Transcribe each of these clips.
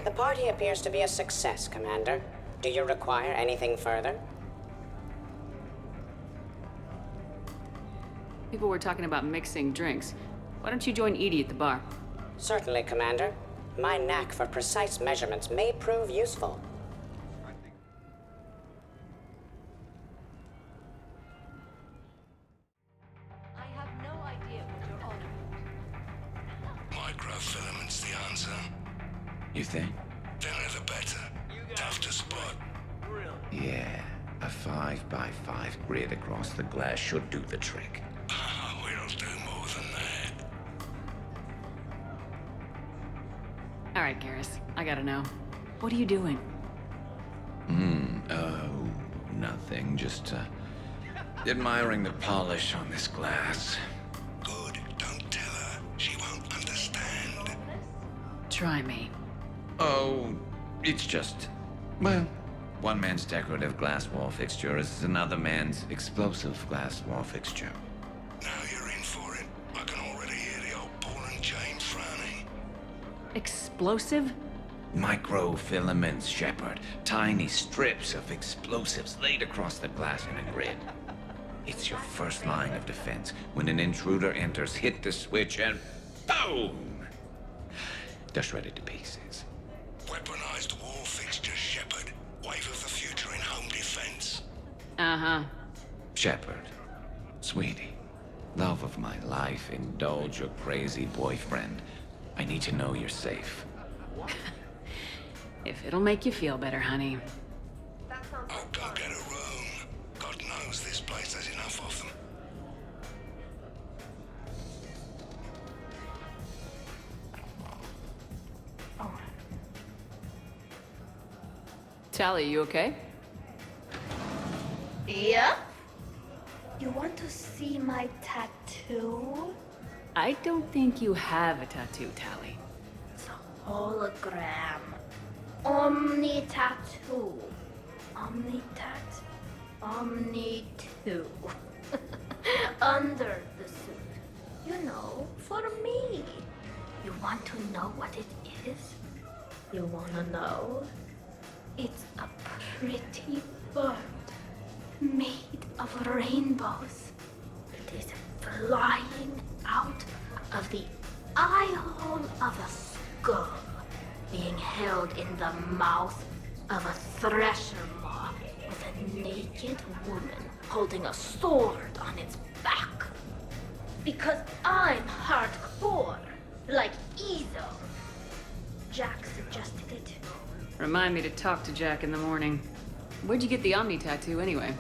The party appears to be a success, Commander. Do you require anything further? People were talking about mixing drinks. Why don't you join Edie at the bar? Certainly, Commander. My knack for precise measurements may prove useful. I have no idea what you're on about. Microfilament's the answer. You think? Thinner the better. Tough to spot. Yeah, a 5 by 5 grid across the glass should do the trick. We'll do more than that. All right, Garrus. I gotta know. What are you doing? Oh, nothing. Just, admiring the polish on this glass. Good. Don't tell her. She won't understand. Try me. Oh, it's just... Well, one man's decorative glass wall fixture is another man's explosive glass wall fixture. Now you're in for it. I can already hear the old Paul and James frowning. Explosive? Microfilaments, Shepard. Tiny strips of explosives laid across the glass in a grid. It's your first line of defense. When an intruder enters, hit the switch and... boom! They're shredded to pieces. Weaponized wall fixtures, Shepard. Wave of the future in home defense. Uh-huh. Shepard, sweetie, love of my life, indulge your crazy boyfriend. I need to know you're safe. If it'll make you feel better, honey. I'll go get a room. God knows this place has enough of them. Tally, you okay? Yep. You want to see my tattoo? I don't think you have a tattoo, Tally. It's a hologram. Omni tattoo. Omni tat. Omni 2. Under the suit. You know, for me. You want to know what it is? You wanna know? It's a pretty bird made of rainbows. It is flying out of the eye hole of a skull, being held in the mouth of a thresher maw with a naked woman holding a sword on its back. Because I'm hardcore, like Ezo. Jack suggested it. Remind me to talk to Jack in the morning. Where'd you get the Omni tattoo, anyway?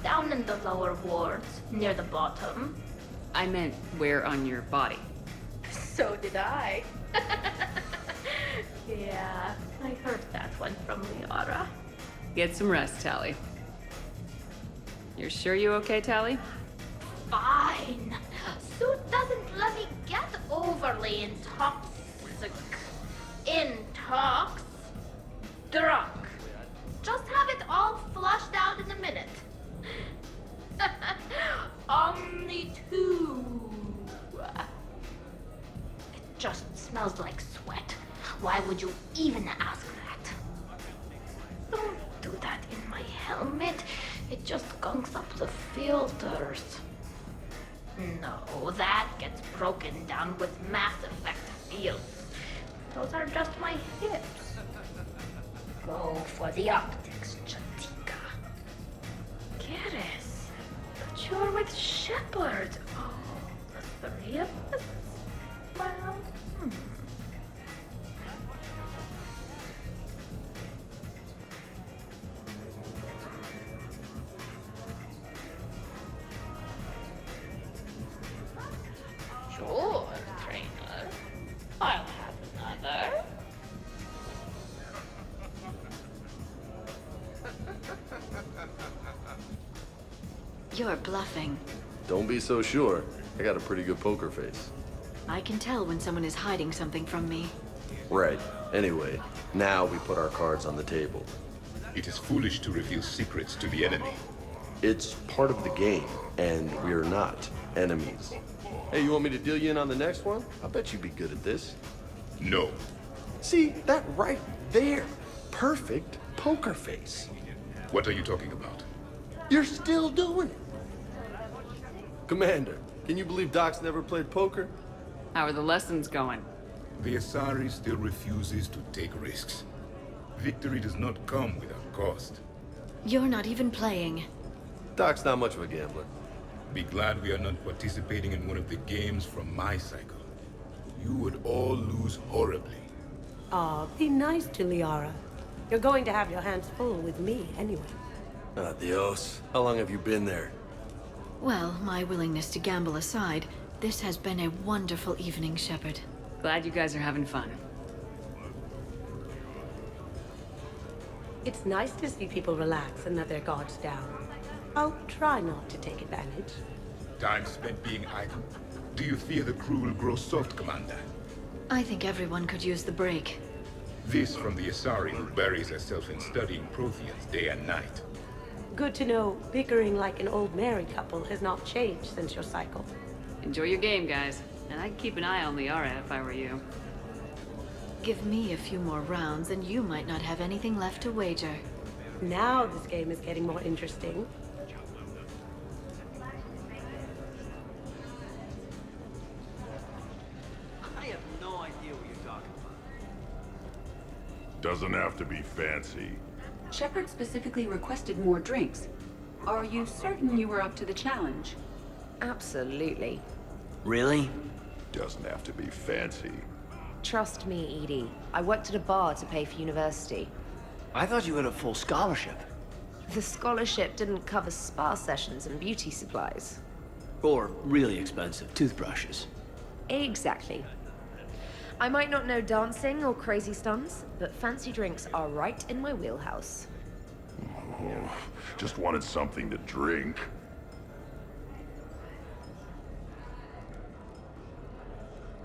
Down in the lower wards, near the bottom. I meant where on your body. So did I. Yeah, I heard that one from Liara. Get some rest, Tally. You're sure you okay, Tally? Fine. Suit doesn't let me get overly intoxic. Drunk. Just have it all flushed out in a minute. Omni 2. It just smells like sweat. Why would you even ask that? Don't do that in my helmet. It just gunks up the filters. No, that gets broken down with Mass Effect fields. Those are just my hips. Go for the optics, Chatika. Garrus, but you're with Shepard. Oh, the three of us? Well, Sure, trainer. I'll have another. You're bluffing. Don't be so sure. I got a pretty good poker face. I can tell when someone is hiding something from me. Right. Anyway, now we put our cards on the table. It is foolish to reveal secrets to the enemy. It's part of the game, and we're not enemies. Hey, you want me to deal you in on the next one? I bet you'd be good at this. No. See, that right there. Perfect poker face. What are you talking about? You're still doing it. Commander, can you believe Doc's never played poker? How are the lessons going? The Asari still refuses to take risks. Victory does not come without cost. You're not even playing. Doc's not much of a gambler. Be glad we are not participating in one of the games from my cycle. You would all lose horribly. Aw, be nice to Liara. You're going to have your hands full with me anyway. Adios. How long have you been there? Well, my willingness to gamble aside, this has been a wonderful evening, Shepard. Glad you guys are having fun. It's nice to see people relax and let their guards down. I'll try not to take advantage. Time spent being idle? Do you fear the crew will grow soft, Commander? I think everyone could use the break. This from the Asari who buries herself in studying Protheans day and night. Good to know bickering like an old married couple has not changed since your cycle. Enjoy your game, guys. And I'd keep an eye on Liara if I were you. Give me a few more rounds and you might not have anything left to wager. Now this game is getting more interesting. I have no idea what you're talking about. Doesn't have to be fancy. Shepard specifically requested more drinks. Are you certain you were up to the challenge? Absolutely. Really? Doesn't have to be fancy. Trust me, Edie. I worked at a bar to pay for university. I thought you had a full scholarship. The scholarship didn't cover spa sessions and beauty supplies. Or really expensive toothbrushes. Exactly. I might not know dancing or crazy stunts, but fancy drinks are right in my wheelhouse. Oh, just wanted something to drink.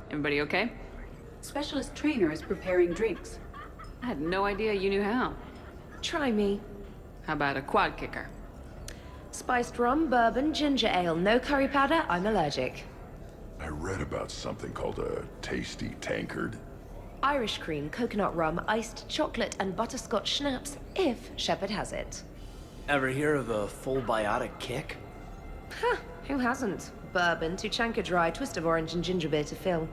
Everybody okay? Specialist trainer is preparing drinks. I had no idea you knew how. Try me. How about a quad kicker? Spiced rum, bourbon, ginger ale, no curry powder, I'm allergic. I read about something called a tasty tankard. Irish cream, coconut rum, iced chocolate, and butterscotch schnapps, if Shepard has it. Ever hear of a full biotic kick? Huh, who hasn't? Bourbon, Tuchanka Dry, twist of orange, and ginger beer to fill.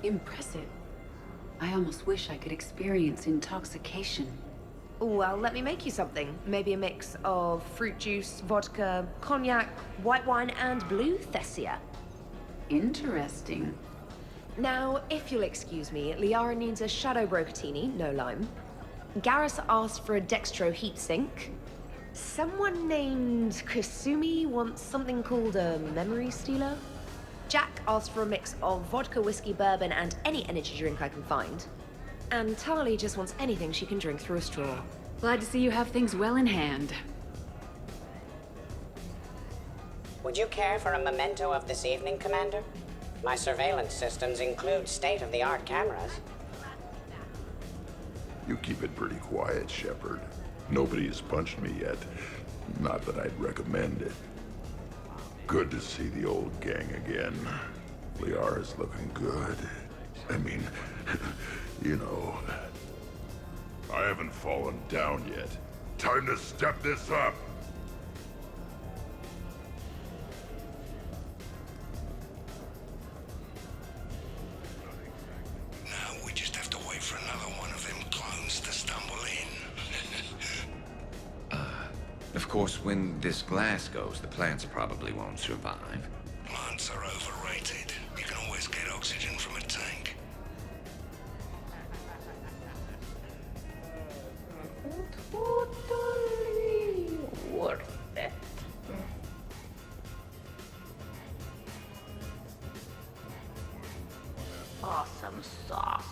Impressive. I almost wish I could experience intoxication. Well, let me make you something. Maybe a mix of fruit juice, vodka, cognac, white wine, and blue Thessia. Interesting. Now, if you'll excuse me, Liara needs a Shadow Brocatini, no lime. Garrus asked for a Dextro heatsink. Someone named Kasumi wants something called a Memory Stealer. Jack asked for a mix of vodka, whiskey, bourbon, and any energy drink I can find. And Tali just wants anything she can drink through a straw. Glad to see you have things well in hand. Would you care for a memento of this evening, Commander? My surveillance systems include state-of-the-art cameras. You keep it pretty quiet, Shepard. Nobody has punched me yet. Not that I'd recommend it. Good to see the old gang again. Liara's looking good. I mean, you know, I haven't fallen down yet. Time to step this up! Now we just have to wait for another one of them clones to stumble in. Of course, when this glass goes, the plants probably won't survive. Plants are overrated. You can always get oxygen from a tank. Totally worth it. Awesome sauce.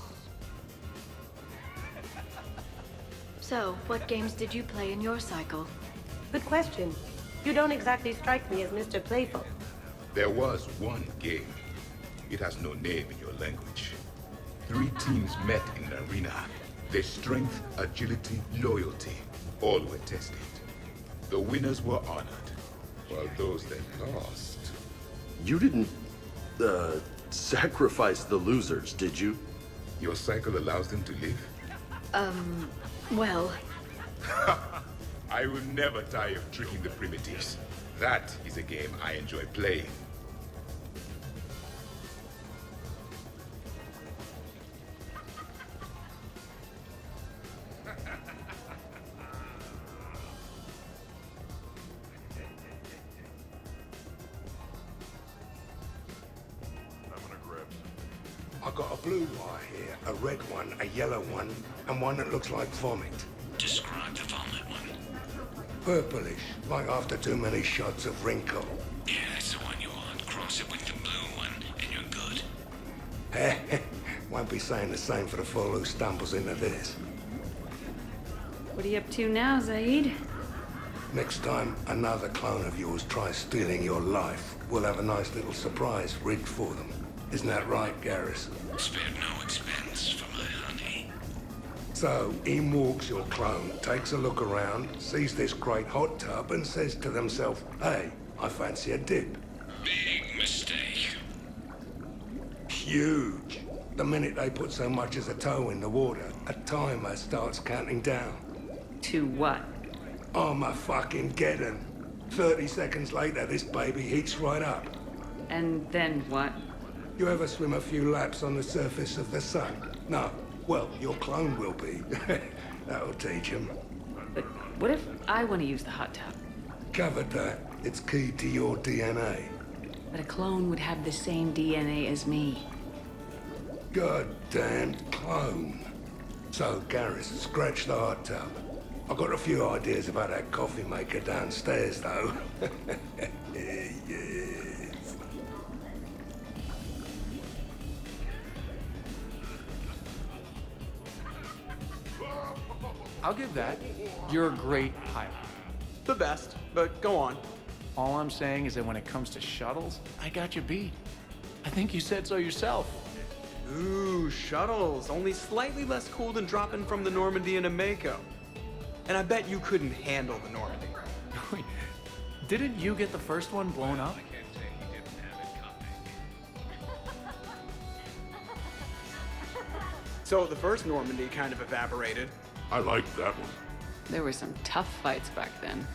So, what games did you play in your cycle? Good question. You don't exactly strike me as Mr. Playful. There was one game. It has no name in your language. 3 teams met in an arena. Their strength, agility, loyalty, all were tested. The winners were honored, while those that lost... You didn't, sacrifice the losers, did you? Your cycle allows them to live? Well... I will never tire of tricking the primitives. That is a game I enjoy playing. I got a blue wire here, a red one, a yellow one, and one that looks like vomit. Describe the vomit one. Purplish, like after too many shots of wrinkle. Yeah, that's the one you want. Cross it with the blue one, and you're good. Won't be saying the same for the fool who stumbles into this. What are you up to now, Zaid? Next time another clone of yours tries stealing your life, we'll have a nice little surprise rigged for them. Isn't that right, Garrus? Spared no expense for my honey. So, in walks your clone, takes a look around, sees this great hot tub, and says to themselves, hey, I fancy a dip. Big mistake. Huge. The minute they put so much as a toe in the water, a timer starts counting down. To what? Armageddon. 30 seconds later, this baby heats right up. And then what? You ever swim a few laps on the surface of the sun? No. Well, your clone will be. That'll teach him. But what if I want to use the hot tub? Covered that. It's key to your DNA. But a clone would have the same DNA as me. Goddamned clone. So, Garrus, scratch the hot tub. I've got a few ideas about that coffee maker downstairs, though. Yes. I'll give that. You're a great pilot. The best, but go on. All I'm saying is that when it comes to shuttles, I got you beat. I think you said so yourself. Ooh, shuttles. Only slightly less cool than dropping from the Normandy into Mako. And I bet you couldn't handle the Normandy. Wait, didn't you get the first one blown up? So the first Normandy kind of evaporated. I liked that one. There were some tough fights back then.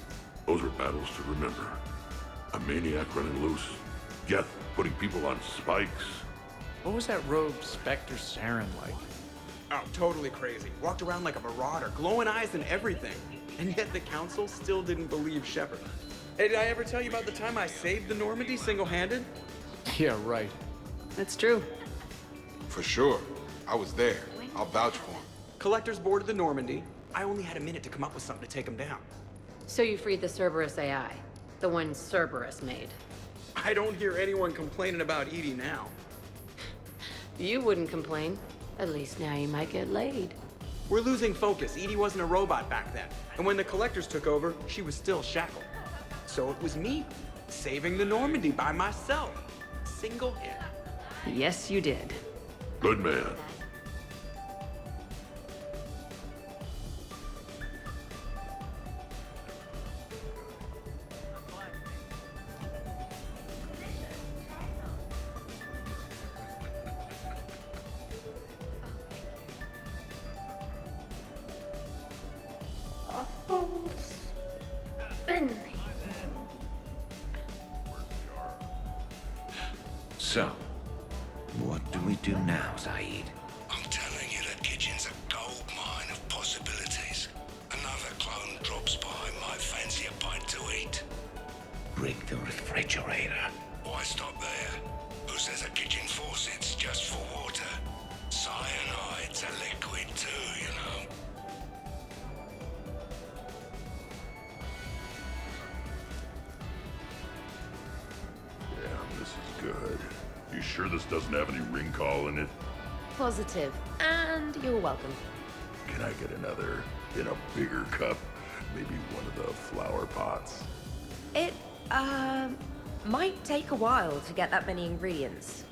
Those are battles to remember. A maniac running loose. Geth putting people on spikes. What was that rogue Spectre Saren like? Oh, totally crazy. Walked around like a marauder, glowing eyes and everything. And yet the Council still didn't believe Shepard. Hey, did I ever tell you about the time I saved the Normandy single-handed? Yeah, right. That's true. For sure. I was there. I'll vouch for him. Collectors boarded the Normandy. I only had a minute to come up with something to take them down. So you freed the Cerberus AI, the one Cerberus made. I don't hear anyone complaining about EDI now. You wouldn't complain. At least now you might get laid. We're losing focus. EDI wasn't a robot back then. And when the Collectors took over, she was still shackled. So it was me, saving the Normandy by myself. Single hit. Yes, you did. Good man. So, what do we do now, Zaid? I'm telling you, that kitchen's a gold mine of possibilities. Another clone drops by, might fancy a bite to eat. Rig the refrigerator. Why stop there? Who says a kitchen faucet's just for water? Cyanide's a liquid too, you know. Damn, this is good. You sure this doesn't have any ring call in it? Positive. And you're welcome. Can I get another in a bigger cup? Maybe one of the flower pots? It, might take a while to get that many ingredients.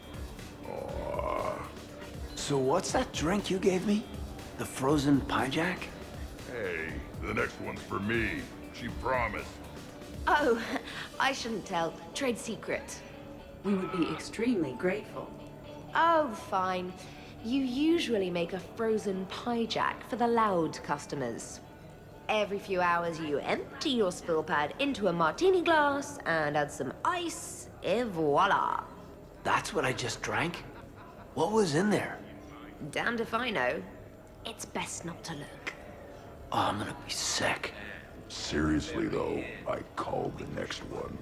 Aww. So what's that drink you gave me? The frozen pie jack? Hey, the next one's for me. She promised. Oh, I shouldn't tell. Trade secret. We would be extremely grateful. Oh, fine. You usually make a frozen pie jack for the loud customers. Every few hours, you empty your spill pad into a martini glass and add some ice, et voila. That's what I just drank? What was in there? Damned if I know. It's best not to look. Oh, I'm gonna be sick. Seriously, though, I called the next one.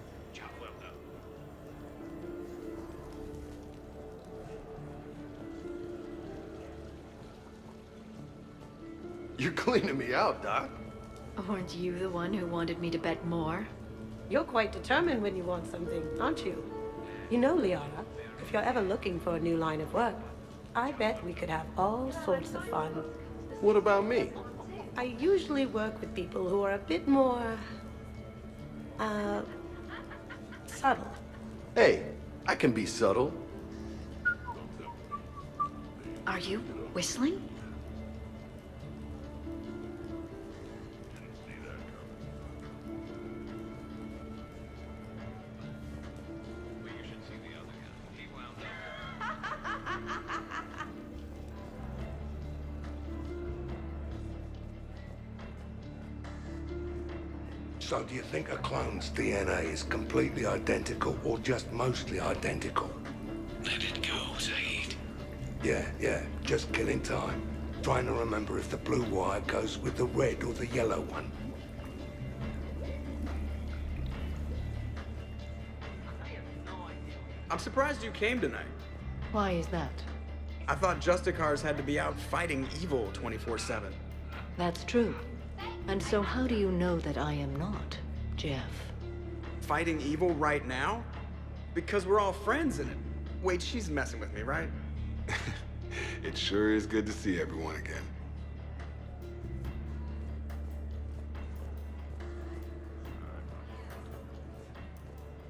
You're cleaning me out, Doc. Aren't you the one who wanted me to bet more? You're quite determined when you want something, aren't you? You know, Liara, if you're ever looking for a new line of work, I bet we could have all sorts of fun. What about me? I usually work with people who are a bit more... subtle. Hey, I can be subtle. Are you whistling? So do you think a clone's DNA is completely identical or just mostly identical? Let it go, Zaid. Yeah, just killing time. Trying to remember if the blue wire goes with the red or the yellow one. I'm surprised you came tonight. Why is that? I thought Justicars had to be out fighting evil 24/7. That's true. And so how do you know that I am not, Jeff? Fighting evil right now? Because we're all friends in it. Wait, she's messing with me, right? It sure is good to see everyone again.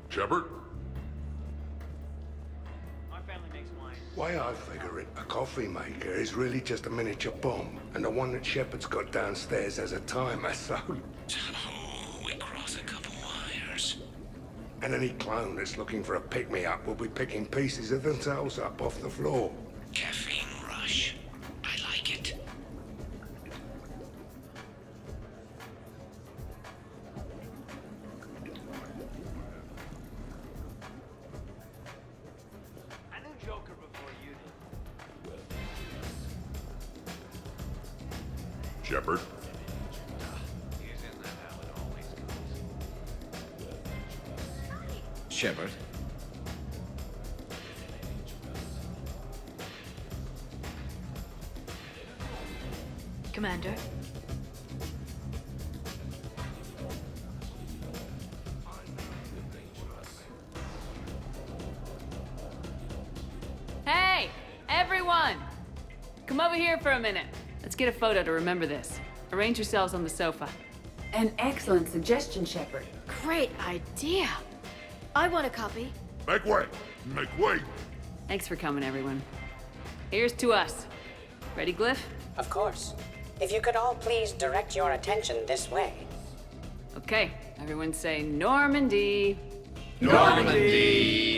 Shepard? Way I figure it, a coffee maker is really just a miniature bomb, and the one that Shepard's got downstairs has a timer, so... we cross a couple wires. And any clone that's looking for a pick-me-up will be picking pieces of themselves up off the floor. Caffeine rush. I like it. I knew Joker before you did. Shepard? Shepard. Commander? Hey, everyone! Come over here for a minute. Let's get a photo to remember this. Arrange yourselves on the sofa. An excellent suggestion, Shepard. Great idea. I want a copy. Make way! Make way! Thanks for coming, everyone. Here's to us. Ready, Glyph? Of course. If you could all please direct your attention this way. Okay, everyone say Normandy. Normandy!